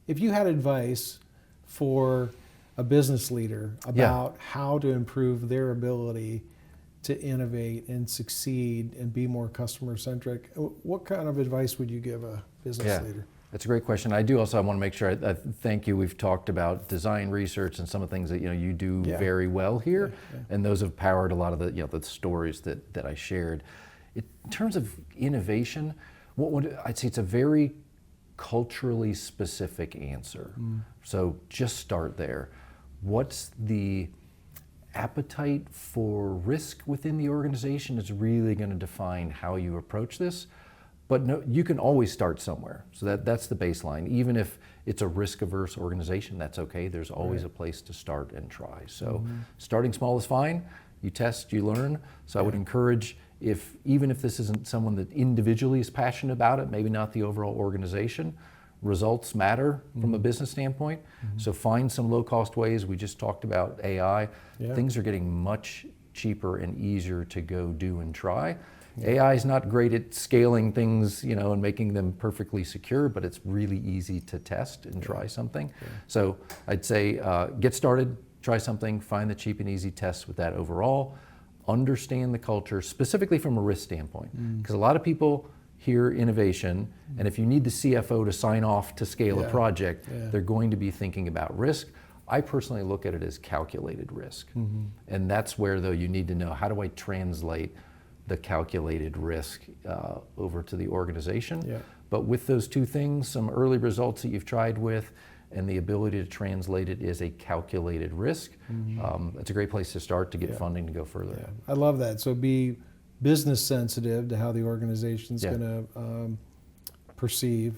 If you had advice for a business leader about how to improve their ability to innovate and succeed and be more customer-centric, what kind of advice would you give a business leader? That's a great question. I want to make sure I thank you. We've talked about design research and some of the things that you do very well here, and those have powered a lot of the stories that I shared. In terms of innovation, I'd say it's a very culturally specific answer. So just start there. What's the appetite for risk within the organization is really going to define how you approach this. But no, you can always start somewhere. So that's the baseline. Even if it's a risk-averse organization, that's okay. There's always a place to start and try. So starting small is fine. You test, you learn. So I would encourage, even if this isn't someone that individually is passionate about it, maybe not the overall organization, results matter from a business standpoint. So find some low-cost ways. We just talked about AI. Things are getting much cheaper and easier to go do and try. AI is not great at scaling things, and making them perfectly secure, but it's really easy to test and try something. So I'd say get started, try something, find the cheap and easy tests with that overall. Understand the culture, specifically from a risk standpoint. Because a lot of people hear innovation, and if you need the CFO to sign off to scale a project, they're going to be thinking about risk. I personally look at it as calculated risk. And that's where, though, you need to know, how do I translate the calculated risk over to the organization? But with those two things, some early results that you've tried with, and the ability to translate it as a calculated risk, it's a great place to start to get funding to go further. I love that. So be business sensitive to how the organization's going to perceive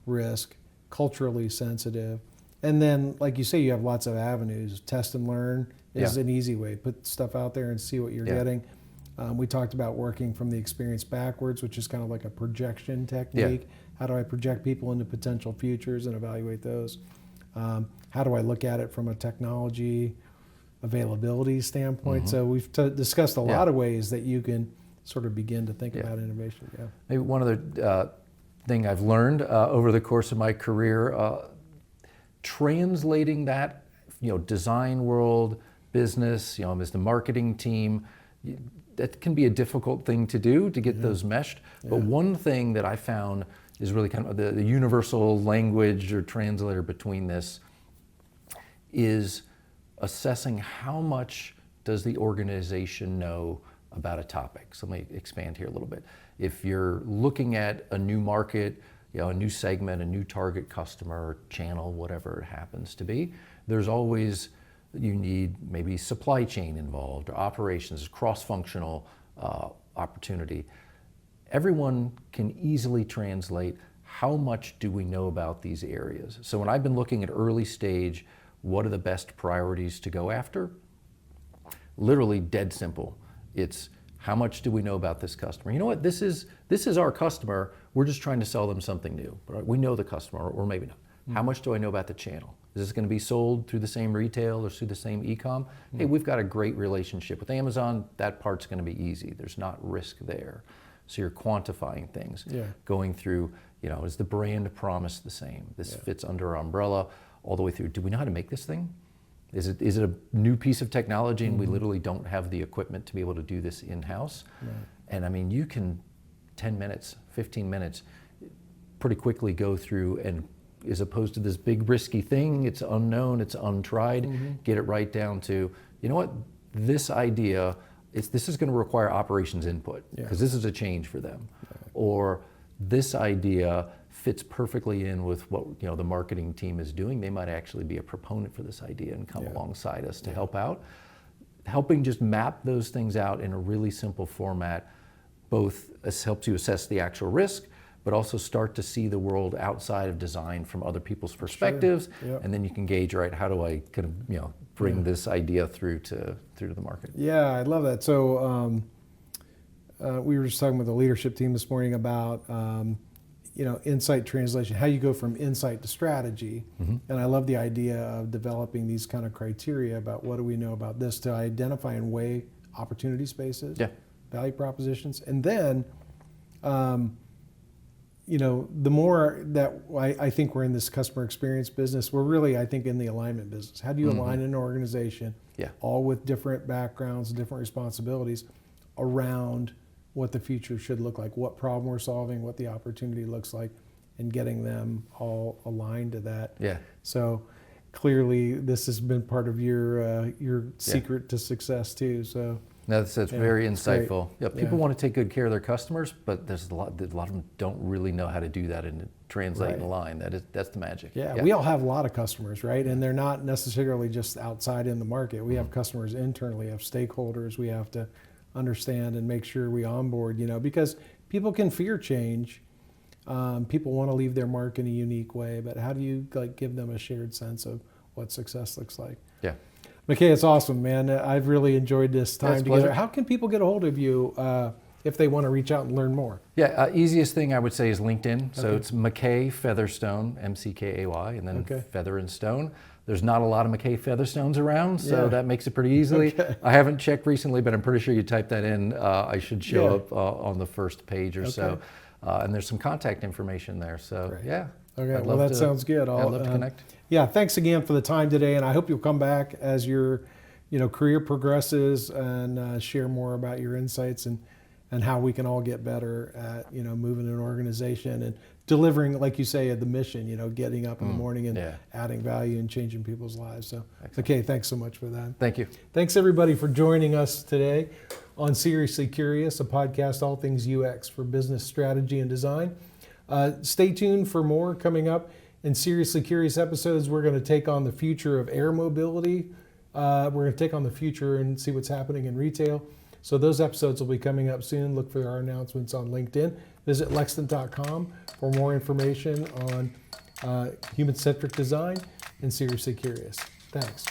risk, culturally sensitive. And then, like you say, you have lots of avenues. Test and learn is an easy way. Put stuff out there and see what you're getting. We talked about working from the experience backwards, which is kind of like a projection technique. How do I project people into potential futures and evaluate those? How do I look at it from a technology availability standpoint? So we've discussed a lot of ways that you can sort of begin to think about innovation. Maybe one other thing I've learned over the course of my career, translating that, design world, business, as the marketing team, that can be a difficult thing to do, to get those meshed. But one thing that I found is really kind of the universal language or translator between this is assessing how much does the organization know about a topic. So let me expand here a little bit. If you're looking at a new market, a new segment, a new target customer or channel, whatever it happens to be, there's always, you need maybe supply chain involved, or operations, cross-functional opportunity. Everyone can easily translate how much do we know about these areas. So when I've been looking at early stage, what are the best priorities to go after? Literally dead simple. It's how much do we know about this customer? You know what, this is our customer, we're just trying to sell them something new. We know the customer, or maybe not. How much do I know about the channel? Is this going to be sold through the same retail or through the same e-com? Hey, we've got a great relationship with Amazon. That part's going to be easy. There's not risk there. So you're quantifying things. Going through, is the brand promise the same? This fits under our umbrella all the way through. Do we know how to make this thing? Is it a new piece of technology and we literally don't have the equipment to be able to do this in-house? And I mean, you can 10 minutes, 15 minutes, pretty quickly go through and, as opposed to this big risky thing, it's unknown, it's untried, get it right down to, you know what, this idea, this is going to require operations input because this is a change for them. Or this idea fits perfectly in with what the marketing team is doing. They might actually be a proponent for this idea and come alongside us to help out. Helping just map those things out in a really simple format both helps you assess the actual risk, but also start to see the world outside of design from other people's perspectives. Sure. Yep. And then you can gauge, right, how do I kind of, bring this idea through to the market. Yeah, I love that. So we were just talking with the leadership team this morning about insight translation, how you go from insight to strategy. And I love the idea of developing these kind of criteria about what do we know about this to identify and weigh opportunity spaces, value propositions, and then the more that I think we're in this customer experience business, we're really, I think, in the alignment business. How do you align an organization, all with different backgrounds, different responsibilities, around what the future should look like, what problem we're solving, what the opportunity looks like, and getting them all aligned to that. So clearly, this has been part of your secret to success too. So. No, that's very insightful. People want to take good care of their customers, but there's a lot of them don't really know how to do that and translate and align. That's the magic. We all have a lot of customers, right? And they're not necessarily just outside in the market. We have customers internally, we have stakeholders we have to understand and make sure we onboard, because people can fear change. People want to leave their mark in a unique way, but how do you give them a shared sense of what success looks like? McKay, it's awesome, man. I've really enjoyed this time together. Pleasure. How can people get a hold of you if they want to reach out and learn more? Easiest thing I would say is LinkedIn. So it's McKay Featherstone, M-C-K-A-Y, and then Feather and Stone. There's not a lot of McKay Featherstones around, so that makes it pretty easily. I haven't checked recently, but I'm pretty sure you type that in, I should show up on the first page or so. And there's some contact information there. So Okay, well, that sounds good. I'd love to connect. Thanks again for the time today, and I hope you'll come back as your career progresses and share more about your insights and how we can all get better at moving an organization and delivering, like you say, the mission, getting up in the morning and adding value and changing people's lives. So, okay, thanks so much for that. Thank you. Thanks, everybody, for joining us today on Seriously Curious, a podcast all things UX for business strategy and design. Stay tuned for more coming up in Seriously Curious episodes. We're going to take on the future of air mobility. We're going to take on the future and see what's happening in retail. So those episodes will be coming up soon. Look for our announcements on LinkedIn. Visit Lextant.com for more information on human-centric design and Seriously Curious. Thanks.